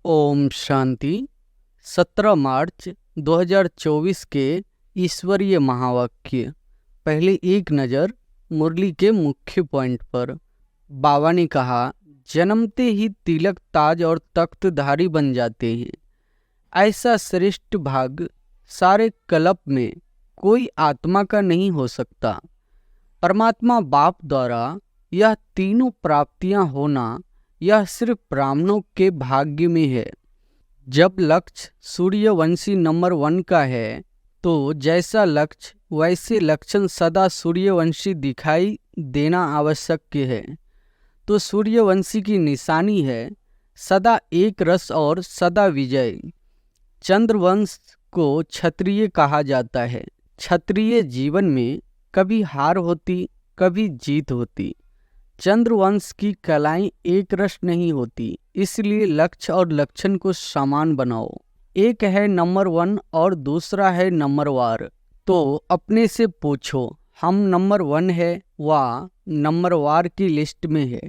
ओम शांति। 17 मार्च 2024 के ईश्वरीय महावाक्य। पहले एक नज़र मुरली के मुख्य पॉइंट पर। बाबा ने कहा, जन्मते ही तिलक ताज और तख्तधारी बन जाते हैं। ऐसा श्रेष्ठ भाग्य सारे कल्प में कोई आत्मा का नहीं हो सकता। परमात्मा बाप द्वारा यह तीनों प्राप्तियां होना यह सिर्फ ब्राह्मणों के भाग्य में है। जब लक्ष्य सूर्यवंशी नंबर 1 का है तो जैसा लक्ष्य वैसे लक्षण सदा सूर्यवंशी दिखाई देना आवश्यक है। तो सूर्यवंशी की निशानी है सदा एक रस और सदा विजय। चंद्रवंश को क्षत्रिय कहा जाता है। क्षत्रिय जीवन में कभी हार होती कभी जीत होती। चंद्रवंश की कलाएं एक रस नहीं होती, इसलिए लक्ष्य और लक्षण को समान बनाओ। एक है नंबर 1 और दूसरा है नंबर वार। तो अपने से पूछो, हम नंबर 1 है व नंबर वार की लिस्ट में है।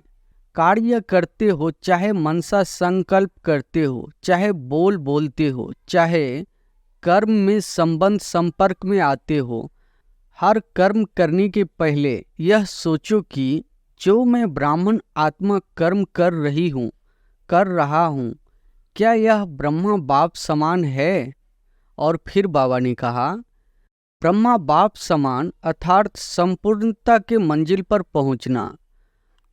कार्य करते हो चाहे मनसा संकल्प करते हो, चाहे बोलते हो, चाहे कर्म में संबंध संपर्क में आते हो, हर कर्म करने के पहले यह सोचो कि जो मैं ब्राह्मण आत्मा कर्म कर रहा हूँ, क्या यह ब्रह्मा बाप समान है? और फिर बाबा ने कहा, ब्रह्मा बाप समान अर्थात संपूर्णता के मंजिल पर पहुँचना।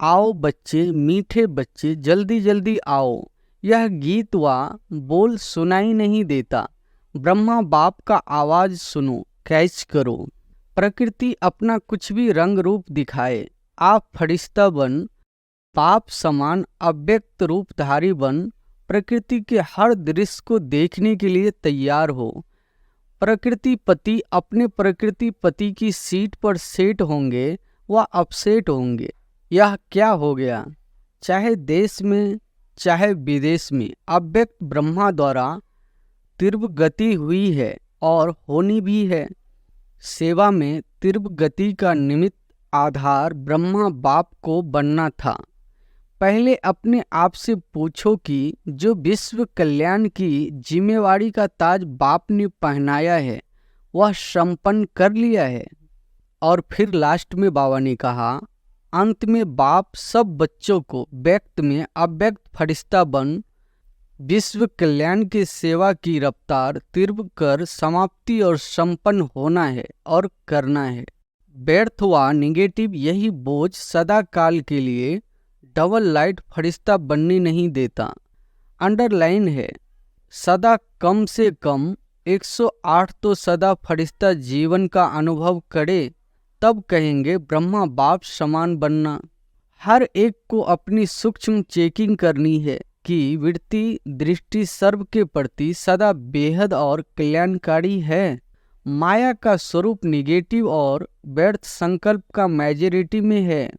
आओ बच्चे, मीठे बच्चे, जल्दी जल्दी आओ। यह गीत व बोल सुनाई नहीं देता। ब्रह्मा बाप का आवाज सुनो, कैच करो। प्रकृति अपना कुछ भी रंग रूप दिखाए, आप फरिश्ता बन, बाप समान अव्यक्त रूपधारी बन प्रकृति के हर दृश्य को देखने के लिए तैयार हो। प्रकृति पति अपने प्रकृति पति की सीट पर सेट होंगे व अपसेट होंगे। यह क्या हो गया? चाहे देश में चाहे विदेश में अव्यक्त ब्रह्मा द्वारा तीव्र गति हुई है और होनी भी है। सेवा में तीव्र गति का निमित्त आधार ब्रह्मा बाप को बनना था। पहले अपने आप से पूछो कि जो विश्व कल्याण की जिम्मेवारी का ताज बाप ने पहनाया है वह संपन्न कर लिया है। और फिर लास्ट में बाबा ने कहा, अंत में बाप सब बच्चों को व्यक्त में अव्यक्त फरिश्ता बन विश्व कल्याण की सेवा की रफ्तार तीव्र कर समाप्ति और संपन्न होना है और करना है। व्यर्थ व निगेटिव यही बोझ सदा काल के लिए डबल लाइट फरिश्ता बनने नहीं देता। अंडरलाइन है, सदा कम से कम 108 तो सदा फरिश्ता जीवन का अनुभव करे, तब कहेंगे ब्रह्मा बाप समान बनना। हर एक को अपनी सूक्ष्म चेकिंग करनी है कि वृत्ति दृष्टि सर्व के प्रति सदा बेहद और कल्याणकारी है। माया का स्वरूप निगेटिव और व्यर्थ संकल्प का मेजॉरिटी में है।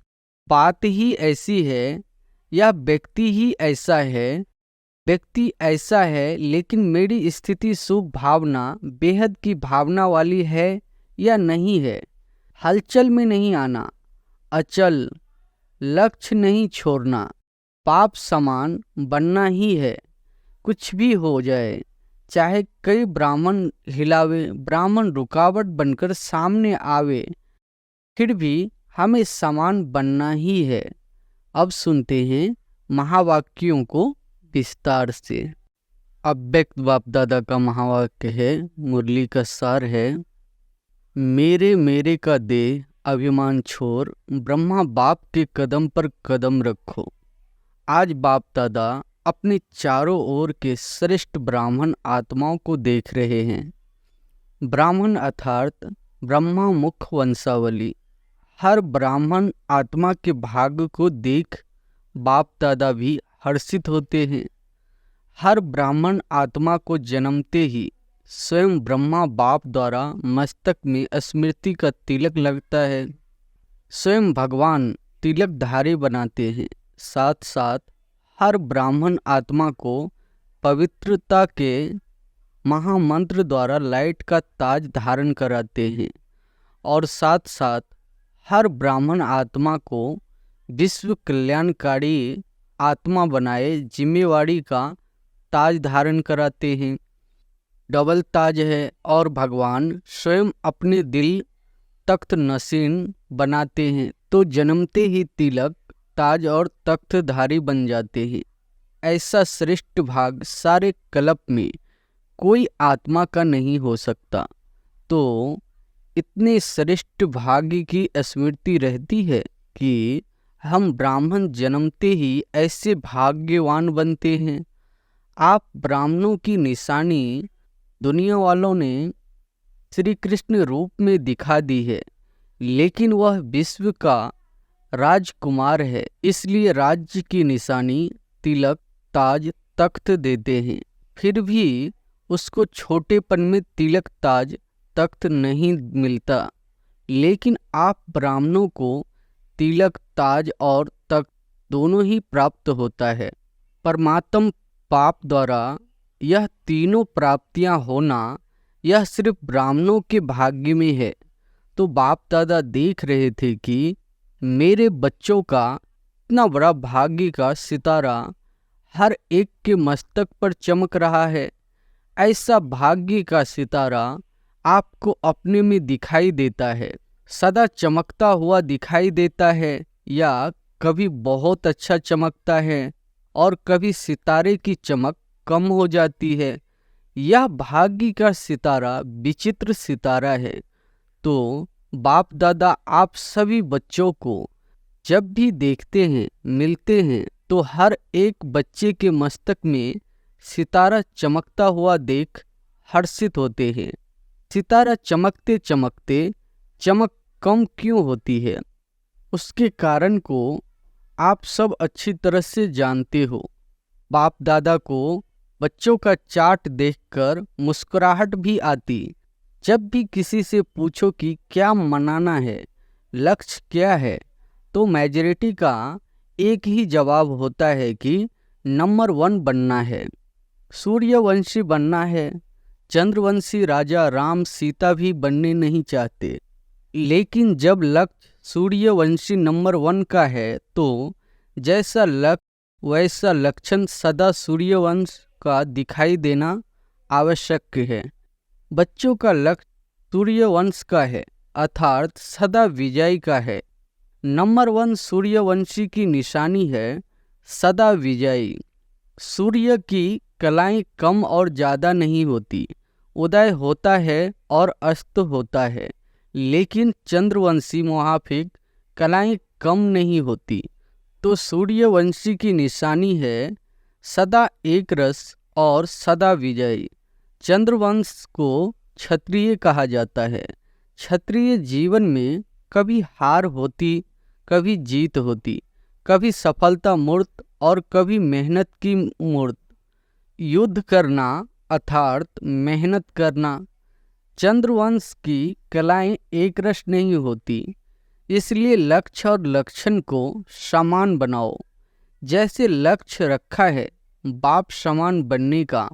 बात ही ऐसी है या व्यक्ति ही ऐसा है। व्यक्ति ऐसा है, लेकिन मेरी स्थिति शुभ भावना बेहद की भावना वाली है या नहीं है। हलचल में नहीं आना, अचल, लक्ष्य नहीं छोड़ना, पाप समान बनना ही है। कुछ भी हो जाए, चाहे कई ब्राह्मण हिलावे, ब्राह्मण रुकावट बनकर सामने आवे, फिर भी हमें समान बनना ही है। अब सुनते हैं महावाक्यों को विस्तार से। अव्यक्त बाप दादा का महावाक्य है, मुरली का सार है, मेरे का देह अभिमान छोड़ ब्रह्मा बाप के कदम पर कदम रखो। आज बाप दादा अपने चारों ओर के श्रेष्ठ ब्राह्मण आत्माओं को देख रहे हैं। ब्राह्मण अर्थात ब्रह्मा मुख वंशावली। हर ब्राह्मण आत्मा के भाग्य को देख बाप दादा भी हर्षित होते हैं। हर ब्राह्मण आत्मा को जन्मते ही स्वयं ब्रह्मा बाप द्वारा मस्तक में स्मृति का तिलक लगता है। स्वयं भगवान तिलकधारी बनाते हैं। साथ साथ हर ब्राह्मण आत्मा को पवित्रता के महामंत्र द्वारा लाइट का ताज धारण कराते हैं और साथ साथ हर ब्राह्मण आत्मा को विश्व कल्याणकारी आत्मा बनाए जिम्मेवारी का ताज धारण कराते हैं, डबल ताज है, और भगवान स्वयं अपने दिल तख्त नशीन बनाते हैं तो जन्मते ही तिलक, ताज और तख्तधारी बन जाते हैं। ऐसा श्रेष्ठ भाग सारे कल्प में कोई आत्मा का नहीं हो सकता। तो इतने श्रेष्ठ भाग्य की स्मृति रहती है कि हम ब्राह्मण जन्मते ही ऐसे भाग्यवान बनते हैं। आप ब्राह्मणों की निशानी दुनिया वालों ने श्री कृष्ण रूप में दिखा दी है, लेकिन वह विश्व का राजकुमार है, इसलिए राज्य की निशानी तिलक, ताज, तख्त देते हैं। फिर भी उसको छोटेपन में तिलक, ताज, तख्त नहीं मिलता, लेकिन आप ब्राह्मणों को तिलक, ताज और तख्त दोनों ही प्राप्त होता है। परमात्म पाप द्वारा यह तीनों प्राप्तियां होना यह सिर्फ ब्राह्मणों के भाग्य में है। तो बाप दादा देख रहे थे कि मेरे बच्चों का इतना बड़ा भाग्य का सितारा हर एक के मस्तक पर चमक रहा है। ऐसा भाग्य का सितारा आपको अपने में दिखाई देता है, सदा चमकता हुआ दिखाई देता है, या कभी बहुत अच्छा चमकता है और कभी सितारे की चमक कम हो जाती है। यह भाग्य का सितारा विचित्र सितारा है। तो बाप दादा आप सभी बच्चों को जब भी देखते हैं, मिलते हैं, तो हर एक बच्चे के मस्तक में सितारा चमकता हुआ देख हर्षित होते हैं। सितारा चमकते चमकते चमक कम क्यों होती है, उसके कारण को आप सब अच्छी तरह से जानते हो। बाप दादा को बच्चों का चार्ट देखकर मुस्कुराहट भी आती। जब भी किसी से पूछो कि क्या मनाना है, लक्ष्य क्या है, तो मेजॉरिटी का एक ही जवाब होता है कि नंबर 1 बनना है, सूर्यवंशी बनना है। चंद्रवंशी राजा राम सीता भी बनने नहीं चाहते, लेकिन जब लक्ष्य सूर्यवंशी नंबर 1 का है तो जैसा लक्ष्य वैसा लक्षण सदा सूर्यवंश का दिखाई देना आवश्यक है। बच्चों का लक्ष्य सूर्यवंश का है, अर्थात सदा विजय का है। नंबर 1 सूर्यवंशी की निशानी है सदा विजयी। सूर्य की कलाएं कम और ज़्यादा नहीं होती, उदय होता है और अस्त होता है, लेकिन चंद्रवंशी मुहाफिक कलाएं कम नहीं होती। तो सूर्यवंशी की निशानी है सदा एक रस और सदा विजयी। चंद्रवंश को क्षत्रिय कहा जाता है। क्षत्रिय जीवन में कभी हार होती, कभी जीत होती, कभी सफलता मूर्त और कभी मेहनत की मूर्त। युद्ध करना अर्थात मेहनत करना। चंद्रवंश की कलाएं एक रस नहीं होती, इसलिए लक्ष्य और लक्षण को समान बनाओ। जैसे लक्ष्य रखा है बाप समान बनने का,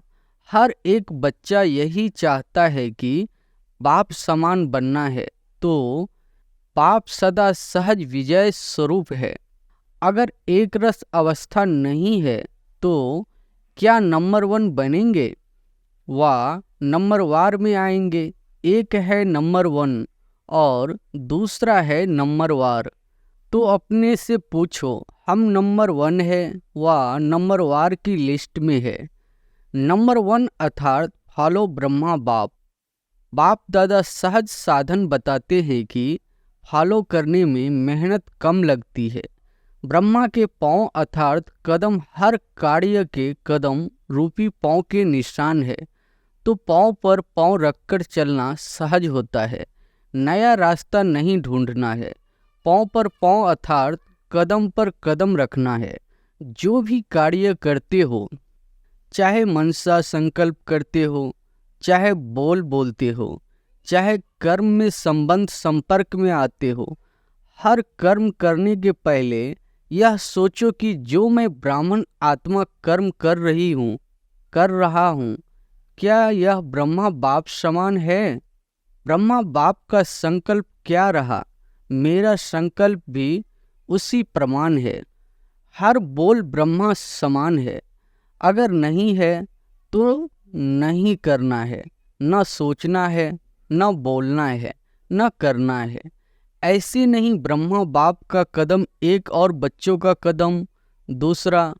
हर एक बच्चा यही चाहता है कि बाप समान बनना है। तो बाप सदा सहज विजय स्वरूप है। अगर एक रस अवस्था नहीं है तो क्या नंबर 1 बनेंगे? वह नंबर वार में आएंगे। एक है नंबर 1 और दूसरा है नंबर वार। तो अपने से पूछो, हम नंबर 1 है व नंबर वार की लिस्ट में है। नंबर 1 अर्थात फॉलो ब्रह्मा बाप। बाप दादा सहज साधन बताते हैं कि फॉलो करने में मेहनत कम लगती है। ब्रह्मा के पांव अर्थात कदम हर कार्य के कदम रूपी पांव के निशान है। तो पांव पर पांव रखकर चलना सहज होता है, नया रास्ता नहीं ढूंढना है। पांव पर पांव अर्थात कदम पर कदम रखना है। जो भी कार्य करते हो, चाहे मनसा संकल्प करते हो, चाहे बोलते हो, चाहे कर्म में संबंध संपर्क में आते हो, हर कर्म करने के पहले यह सोचो कि जो मैं ब्राह्मण आत्मा कर्म कर रहा हूँ, क्या यह ब्रह्मा बाप समान है? ब्रह्मा बाप का संकल्प क्या रहा, मेरा संकल्प भी उसी प्रमाण है। हर बोल ब्रह्मा समान है। अगर नहीं है तो नहीं करना है, न सोचना है, न बोलना है, न करना है। ऐसे नहीं ब्रह्मा बाप का कदम एक और बच्चों का कदम दूसरा।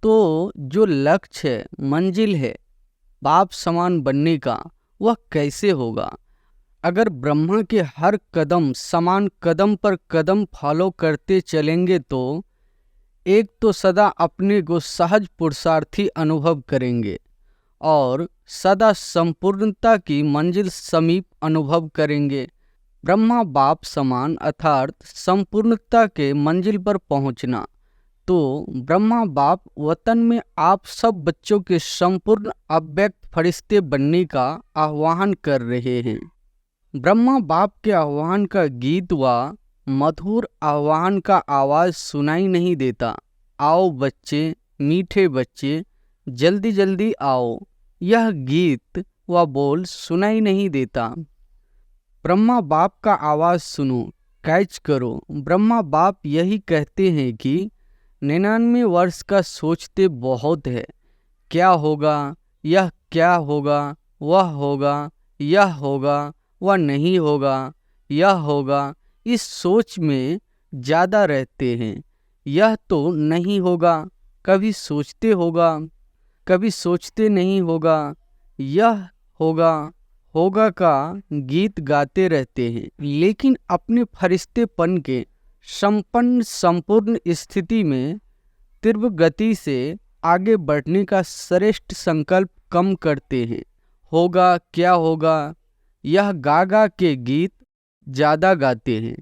तो जो लक्ष्य है, मंजिल है बाप समान बनने का, वह कैसे होगा? अगर ब्रह्मा के हर कदम समान कदम पर कदम फॉलो करते चलेंगे तो एक तो सदा अपने को सहज पुरुषार्थी अनुभव करेंगे और सदा संपूर्णता की मंजिल समीप अनुभव करेंगे। ब्रह्मा बाप समान अर्थात संपूर्णता के मंजिल पर पहुंचना। तो ब्रह्मा बाप वतन में आप सब बच्चों के संपूर्ण अव्यक्त फरिश्ते बनने का आह्वान कर रहे हैं। ब्रह्मा बाप के आह्वान का गीत व मधुर आह्वान का आवाज सुनाई नहीं देता। आओ बच्चे, मीठे बच्चे, जल्दी जल्दी आओ, यह गीत व बोल सुनाई नहीं देता। ब्रह्मा बाप का आवाज सुनो, कैच करो। ब्रह्मा बाप यही कहते हैं कि 99 वर्ष का सोचते बहुत है। क्या होगा, यह क्या होगा, वह होगा, यह होगा, वह नहीं होगा, यह होगा, इस सोच में ज़्यादा रहते हैं। यह तो नहीं होगा, कभी सोचते होगा, कभी सोचते नहीं होगा, यह होगा, होगा का गीत गाते रहते हैं, लेकिन अपने फरिश्तेपन के संपन्न संपूर्ण स्थिति में तीव्र गति से आगे बढ़ने का श्रेष्ठ संकल्प कम करते हैं। होगा, क्या होगा, यह गा के गीत ज़्यादा गाते हैं।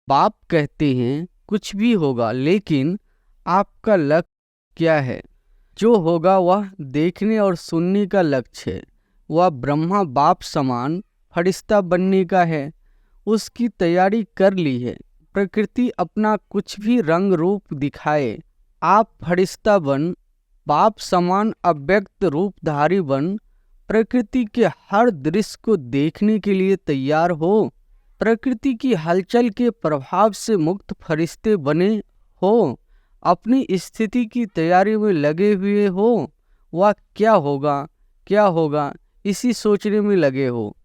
बाप कहते हैं कुछ भी होगा, लेकिन आपका लक्ष्य क्या है? जो होगा वह देखने और सुनने का लक्ष्य है। वह ब्रह्मा बाप समान फरिश्ता बनने का है। उसकी तैयारी कर ली है। प्रकृति अपना कुछ भी रंग रूप दिखाए, आप फरिश्ता बन, बाप समान अव्यक्त रूपधारी बन प्रकृति के हर दृश्य को देखने के लिए तैयार हो। प्रकृति की हलचल के प्रभाव से मुक्त फरिश्ते बने हो। अपनी स्थिति की तैयारी में लगे हुए हो। वह क्या होगा, क्या होगा, इसी सोचने में लगे हो।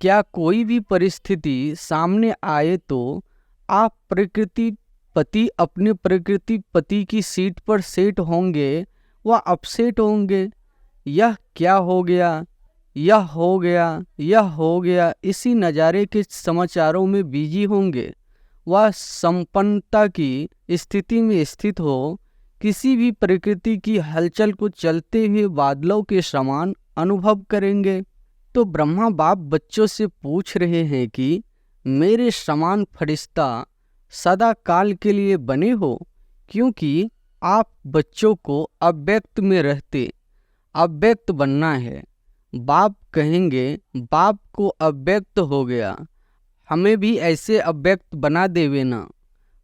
क्या कोई भी परिस्थिति सामने आए तो आप प्रकृति पति अपने प्रकृति पति की सीट पर सेट होंगे व अपसेट होंगे। यह क्या हो गया, यह हो गया, यह हो गया, इसी नज़ारे के समाचारों में बिजी होंगे। वह संपन्नता की स्थिति में स्थित हो, किसी भी प्रकृति की हलचल को चलते हुए बादलों के समान अनुभव करेंगे। तो ब्रह्मा बाप बच्चों से पूछ रहे हैं कि मेरे समान फरिश्ता सदा काल के लिए बने हो, क्योंकि आप बच्चों को अव्यक्त में रहते अव्यक्त बनना है। बाप कहेंगे बाप को अव्यक्त हो गया, हमें भी ऐसे अव्यक्त बना देवे ना।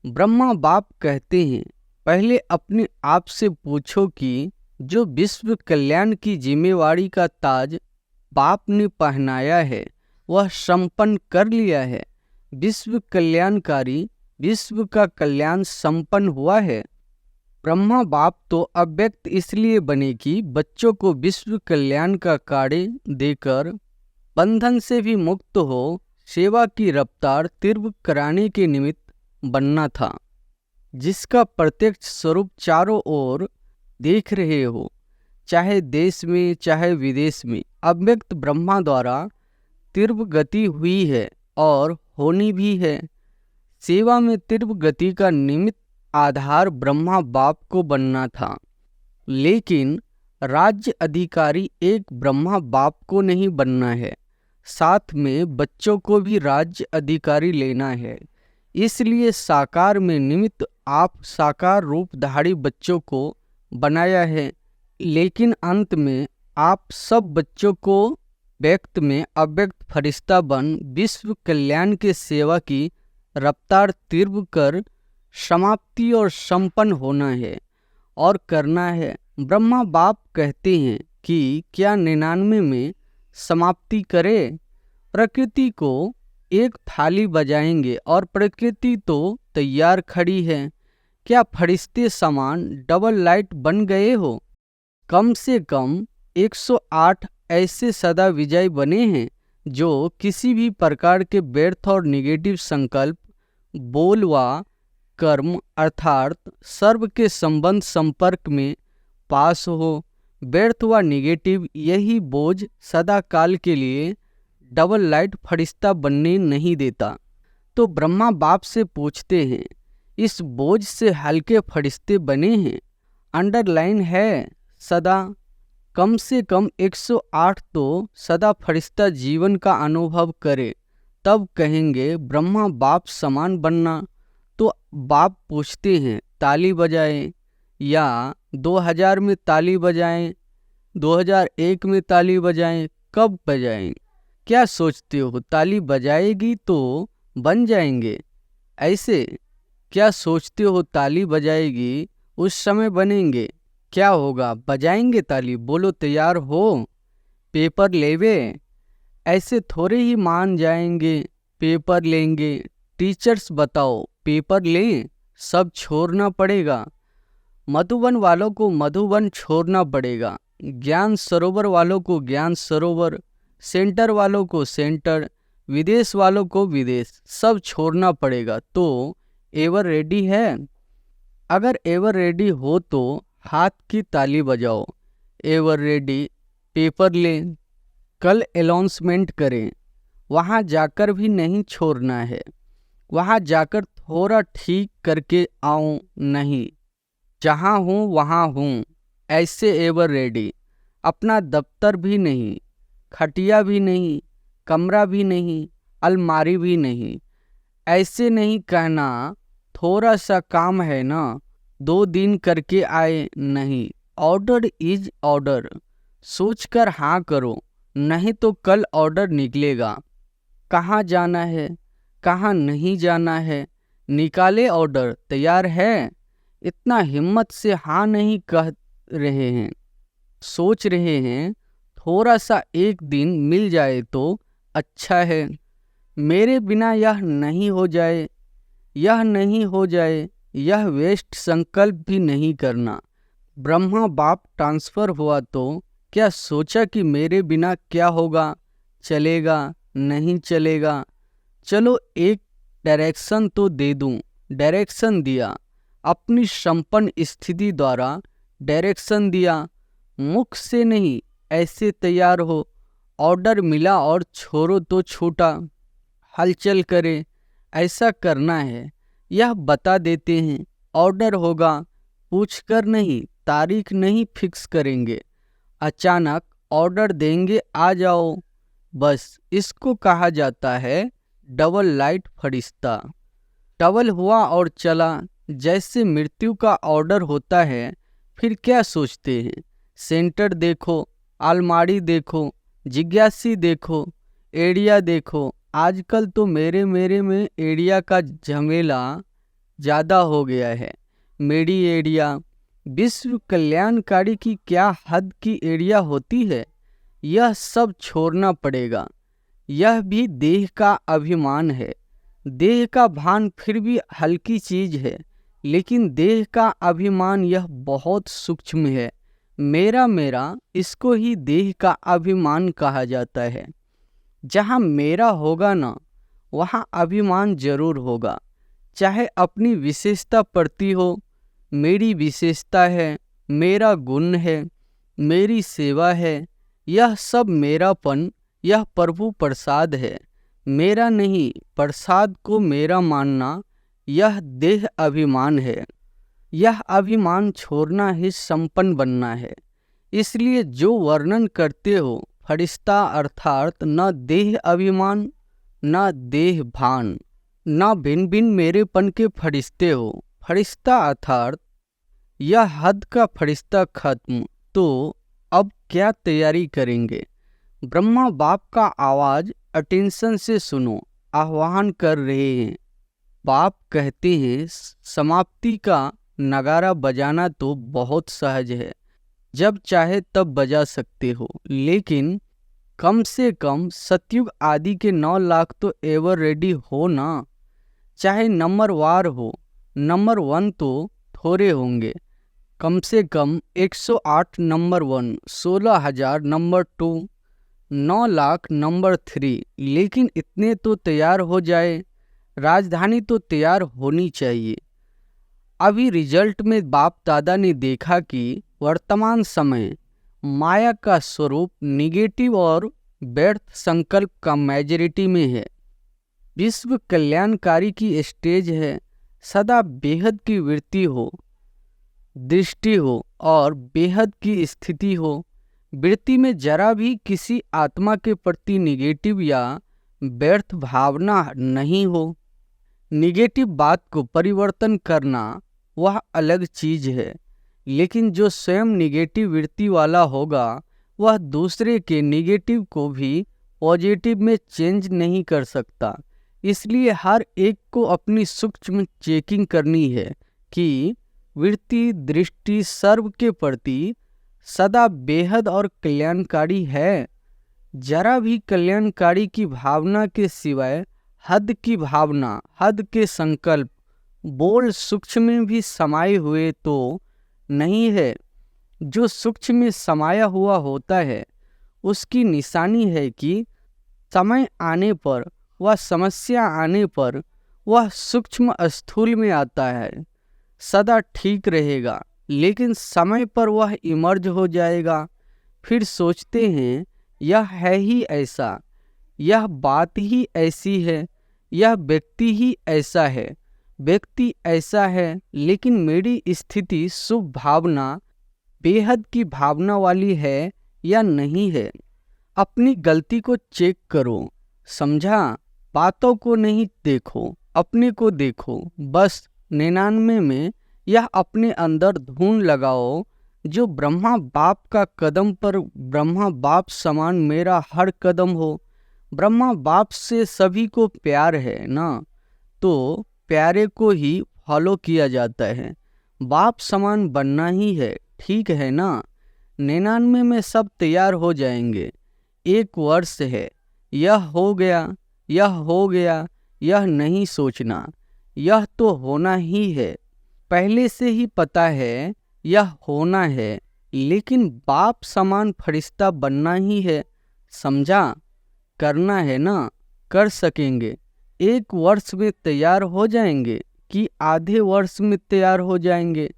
ब्रह्मा बाप कहते हैं पहले अपने आप से पूछो कि जो विश्व कल्याण की जिम्मेवारी का ताज बाप ने पहनाया है वह संपन्न कर लिया है। विश्व कल्याणकारी विश्व का कल्याण संपन्न हुआ है। ब्रह्मा बाप तो अव्यक्त इसलिए बने कि बच्चों को विश्व कल्याण का कार्य देकर बंधन से भी मुक्त हो सेवा की रफ्तार तीव्र कराने के निमित्त बनना था, जिसका प्रत्यक्ष स्वरूप चारों ओर देख रहे हो, चाहे देश में चाहे विदेश में। अव्यक्त ब्रह्मा द्वारा तीव्र गति हुई है और होनी भी है। सेवा में तीव्र गति का निमित्त आधार ब्रह्मा बाप को बनना था, लेकिन राज्य अधिकारी एक ब्रह्मा बाप को नहीं बनना है, साथ में बच्चों को भी राज्य अधिकारी लेना है। इसलिए साकार में निमित्त आप साकार रूपधारी बच्चों को बनाया है, लेकिन अंत में आप सब बच्चों को व्यक्त में अव्यक्त फरिश्ता बन विश्व कल्याण के सेवा की रफ्तार तीव्र कर समाप्ति और संपन्न होना है और करना है। ब्रह्मा बाप कहते हैं कि क्या 99 में समाप्ति करे? प्रकृति को एक थाली बजाएंगे और प्रकृति तो तैयार खड़ी है। क्या फरिश्ते समान डबल लाइट बन गए हो? कम से कम 108 ऐसे सदा विजयी बने हैं जो किसी भी प्रकार के व्यर्थ और निगेटिव संकल्प, बोल व कर्म अर्थात सर्व के संबंध संपर्क में पास हो। व्यर्थ व निगेटिव यही बोझ सदा काल के लिए डबल लाइट फरिश्ता बनने नहीं देता। तो ब्रह्मा बाप से पूछते हैं, इस बोझ से हल्के फरिश्ते बने हैं? अंडरलाइन है सदा। कम से कम 108 तो सदा फरिश्ता जीवन का अनुभव करे, तब कहेंगे ब्रह्मा बाप समान बनना। तो बाप पूछते हैं, ताली बजाएं या 2000 में ताली बजाएं, 2001 में ताली बजाएं, कब बजाएं? क्या सोचते हो ताली बजाएगी तो बन जाएंगे? ऐसे क्या सोचते हो ताली बजाएगी उस समय बनेंगे? क्या होगा? बजाएंगे ताली, बोलो तैयार हो? पेपर लेवे? ऐसे थोड़े ही मान जाएंगे। पेपर लेंगे, टीचर्स बताओ पेपर लें, सब छोड़ना पड़ेगा। मधुबन वालों को मधुबन छोड़ना पड़ेगा, ज्ञान सरोवर वालों को ज्ञान सरोवर, सेंटर वालों को सेंटर, विदेश वालों को विदेश, सब छोड़ना पड़ेगा। तो एवर रेडी है? अगर एवर रेडी हो तो हाथ की ताली बजाओ। एवर रेडी, पेपर लें, कल अनाउंसमेंट करें। वहाँ जाकर भी नहीं छोड़ना है, वहाँ जाकर थोड़ा ठीक करके आऊँ नहीं, जहाँ हूँ वहाँ हूँ, ऐसे एवर रेडी। अपना दफ्तर भी नहीं, खटिया भी नहीं, कमरा भी नहीं, अलमारी भी नहीं, ऐसे नहीं कहना थोड़ा सा काम है ना, 2 दिन करके आए नहीं। ऑर्डर इज ऑर्डर, सोचकर हाँ करो, नहीं तो कल ऑर्डर निकलेगा। कहाँ जाना है, कहाँ नहीं जाना है, निकाले ऑर्डर, तैयार है? इतना हिम्मत से हाँ नहीं कह रहे हैं, सोच रहे हैं थोड़ा सा एक दिन मिल जाए तो अच्छा है। मेरे बिना यह नहीं हो जाए, यह नहीं हो जाए, यह वेस्ट संकल्प भी नहीं करना। ब्रह्मा बाप ट्रांसफर हुआ तो क्या सोचा कि मेरे बिना क्या होगा, चलेगा नहीं चलेगा? चलो एक डायरेक्शन तो दे दूं। डायरेक्शन दिया, अपनी संपन्न स्थिति द्वारा डायरेक्शन दिया, मुख से नहीं, ऐसे तैयार हो। ऑर्डर मिला और छोड़ो तो छूटा, हलचल करे, ऐसा करना है, यह बता देते हैं। ऑर्डर होगा, पूछकर नहीं, तारीख नहीं फिक्स करेंगे, अचानक ऑर्डर देंगे, आ जाओ। बस इसको कहा जाता है डबल लाइट फरिश्ता। डबल हुआ और चला, जैसे मृत्यु का ऑर्डर होता है। फिर क्या सोचते हैं? सेंटर देखो, अलमारी देखो, जिज्ञासी देखो, एरिया देखो। आजकल तो मेरे में एरिया का झमेला ज़्यादा हो गया है। मेरी एरिया, विश्व कल्याणकारी की क्या हद की एरिया होती है? यह सब छोड़ना पड़ेगा। यह भी देह का अभिमान है। देह का भान फिर भी हल्की चीज है, लेकिन देह का अभिमान यह बहुत सूक्ष्म है। मेरा इसको ही देह का अभिमान कहा जाता है। जहाँ मेरा होगा ना, वहाँ अभिमान जरूर होगा, चाहे अपनी विशेषता पड़ती हो। मेरी विशेषता है, मेरा गुण है, मेरी सेवा है, यह सब मेरापन, यह प्रभु प्रसाद है। मेरा नहीं, प्रसाद को मेरा मानना, यह देह अभिमान है। यह अभिमान छोड़ना ही संपन्न बनना है। इसलिए जो वर्णन करते हो फरिश्ता अर्थात न देह अभिमान, न देह भान, न भिन्न भिन्न मेरेपन के फरिश्ते हो। फरिश्ता अर्थात यह हद का फरिश्ता खत्म। तो अब क्या तैयारी करेंगे? ब्रह्मा बाप का आवाज अटेंशन से सुनो, आह्वान कर रहे हैं। बाप कहते हैं, समाप्ति का नगारा बजाना तो बहुत सहज है, जब चाहे तब बजा सकते हो, लेकिन कम से कम सतयुग आदि के 9 लाख तो एवर रेडी हो ना। चाहे नंबर वार हो, नंबर 1 तो थोड़े होंगे। कम से कम 108 नंबर 1, 16,000 नंबर 2, 9 लाख नंबर 3। लेकिन इतने तो तैयार हो जाए, राजधानी तो तैयार होनी चाहिए। अभी रिजल्ट में बाप दादा ने देखा कि वर्तमान समय माया का स्वरूप निगेटिव और व्यर्थ संकल्प का मेजॉरिटी में है। विश्व कल्याणकारी की स्टेज है, सदा बेहद की वृत्ति हो, दृष्टि हो और बेहद की स्थिति हो। वृत्ति में जरा भी किसी आत्मा के प्रति निगेटिव या व्यर्थ भावना नहीं हो। निगेटिव बात को परिवर्तन करना वह अलग चीज है, लेकिन जो स्वयं निगेटिव वृत्ति वाला होगा वह दूसरे के निगेटिव को भी पॉजिटिव में चेंज नहीं कर सकता। इसलिए हर एक को अपनी सूक्ष्म चेकिंग करनी है कि वृत्ति दृष्टि सर्व के प्रति सदा बेहद और कल्याणकारी है। जरा भी कल्याणकारी की भावना के सिवाय हद की भावना, हद के संकल्प, बोल सूक्ष्म में भी समाये हुए तो नहीं है। जो सूक्ष्म में समाया हुआ होता है उसकी निशानी है कि समय आने पर, वह समस्या आने पर वह सूक्ष्म स्थूल में आता है। सदा ठीक रहेगा, लेकिन समय पर वह इमर्ज हो जाएगा। फिर सोचते हैं यह है ही ऐसा, यह बात ही ऐसी है, यह व्यक्ति ही ऐसा है, व्यक्ति ऐसा है। लेकिन मेरी स्थिति शुभ भावना, बेहद की भावना वाली है या नहीं है? अपनी गलती को चेक करो, समझा? बातों को नहीं देखो, अपने को देखो। बस 99 में यह अपने अंदर धून लगाओ जो ब्रह्मा बाप का कदम पर ब्रह्मा बाप समान मेरा हर कदम हो। ब्रह्मा बाप से सभी को प्यार है ना, तो प्यारे को ही फॉलो किया जाता है। बाप समान बनना ही है, ठीक है ना? 99 में सब तैयार हो जाएंगे। 1 वर्ष है, यह हो गया, यह हो गया, यह नहीं सोचना, यह तो होना ही है। पहले से ही पता है यह होना है, लेकिन बाप समान फरिश्ता बनना ही है, समझा? करना है ना, कर सकेंगे। 1 वर्ष में तैयार हो जाएंगे कि आधे वर्ष में तैयार हो जाएंगे?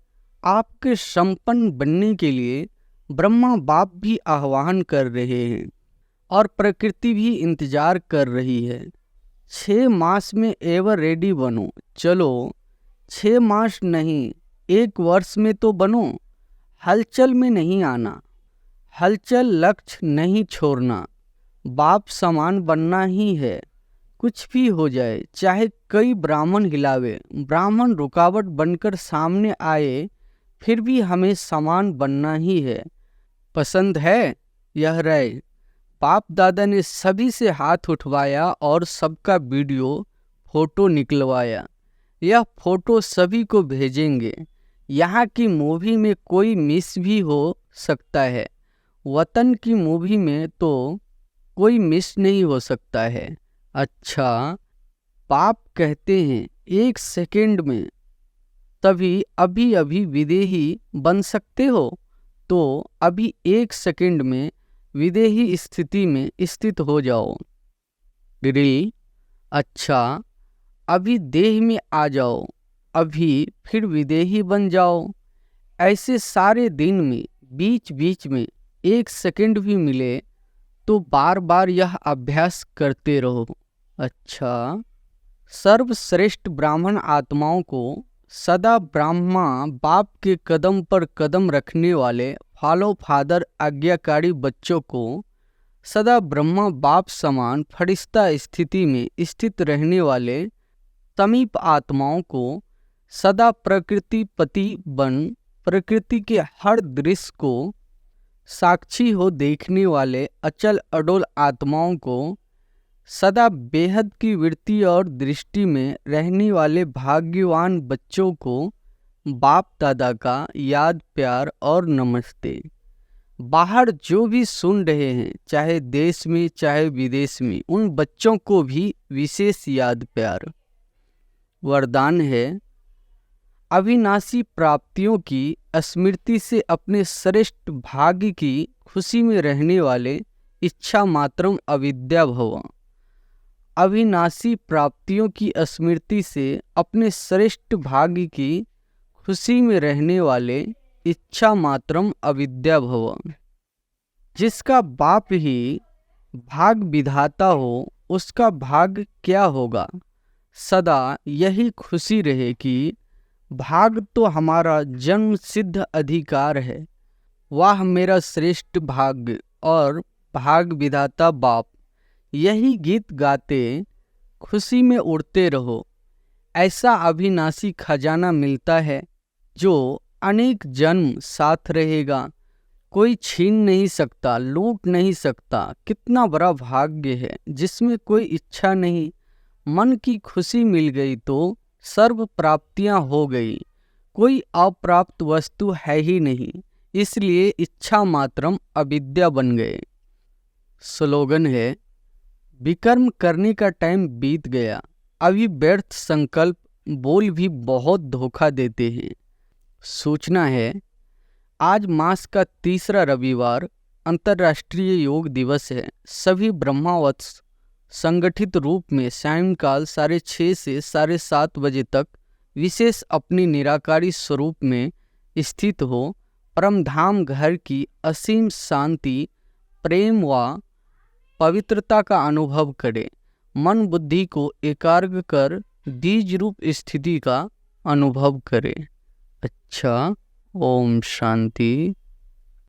आपके संपन्न बनने के लिए ब्रह्मा बाप भी आह्वान कर रहे हैं और प्रकृति भी इंतजार कर रही है। 6 मास में एवर रेडी बनो। चलो 6 मास नहीं, 1 वर्ष में तो बनो। हलचल में नहीं आना, हलचल लक्ष्य नहीं छोड़ना। बाप समान बनना ही है, कुछ भी हो जाए, चाहे कई ब्राह्मण हिलावे, ब्राह्मण रुकावट बनकर सामने आए, फिर भी हमें समान बनना ही है। पसंद है यह राय? बाप दादा ने सभी से हाथ उठवाया और सबका वीडियो फोटो निकलवाया। यह फोटो सभी को भेजेंगे। यहाँ की मूवी में कोई मिस भी हो सकता है, वतन की मूवी में तो कोई मिस नहीं हो सकता है। अच्छा, बाप कहते हैं 1 सेकंड में, तभी अभी अभी विदेही बन सकते हो, तो अभी 1 सेकंड में विदेही स्थिति में स्थित हो जाओ। रियली? अच्छा, अभी देह में आ जाओ, अभी फिर विदेही बन जाओ। ऐसे सारे दिन में बीच बीच में 1 सेकंड भी मिले तो बार बार यह अभ्यास करते रहो। अच्छा, सर्वश्रेष्ठ ब्राह्मण आत्माओं को सदा ब्रह्मा बाप के कदम पर कदम रखने वाले फॉलो फादर आज्ञाकारी बच्चों को सदा ब्रह्मा बाप समान फरिश्ता स्थिति में स्थित रहने वाले समीप आत्माओं को सदा प्रकृति पति बन प्रकृति के हर दृश्य को साक्षी हो देखने वाले अचल अडोल आत्माओं को सदा बेहद की वृत्ति और दृष्टि में रहने वाले भाग्यवान बच्चों को बाप दादा का याद प्यार और नमस्ते। बाहर जो भी सुन रहे हैं, चाहे देश में चाहे विदेश में, उन बच्चों को भी विशेष याद प्यार। वरदान है, अविनाशी प्राप्तियों की स्मृति से अपने श्रेष्ठ भाग्य की खुशी में रहने वाले इच्छा मात्रम अविद्या भव। अविनाशी प्राप्तियों की स्मृति से अपने श्रेष्ठ भाग्य की खुशी में रहने वाले इच्छा मात्रम अविद्या भव। जिसका बाप ही भाग विधाता हो उसका भाग क्या होगा। सदा यही खुशी रहे कि भाग तो हमारा जन्म सिद्ध अधिकार है। वाह मेरा श्रेष्ठ भाग्य और भाग विधाता बाप। यही गीत गाते खुशी में उड़ते रहो। ऐसा अविनाशी खजाना मिलता है जो अनेक जन्म साथ रहेगा। कोई छीन नहीं सकता, लूट नहीं सकता। कितना बड़ा भाग्य है जिसमें कोई इच्छा नहीं। मन की खुशी मिल गई तो सर्व प्राप्तियां हो गई। कोई अप्राप्त वस्तु है ही नहीं, इसलिए इच्छा मात्रम अविद्या बन गए। स्लोगन है, विकर्म करने का टाइम बीत गया। अभी व्यर्थ संकल्प बोल भी बहुत धोखा देते हैं। सूचना है, आज मास का तीसरा रविवार अंतर्राष्ट्रीय योग दिवस है। सभी ब्रह्मावत्स संगठित रूप में सायंकाल 6:30 से 7:30 बजे तक विशेष अपनी निराकारी स्वरूप में स्थित हो परमधाम घर की असीम शांति, प्रेम व पवित्रता का अनुभव करें। मन बुद्धि को एकाग्र कर बीज रूप स्थिति का अनुभव करें। अच्छा, ओम शांति।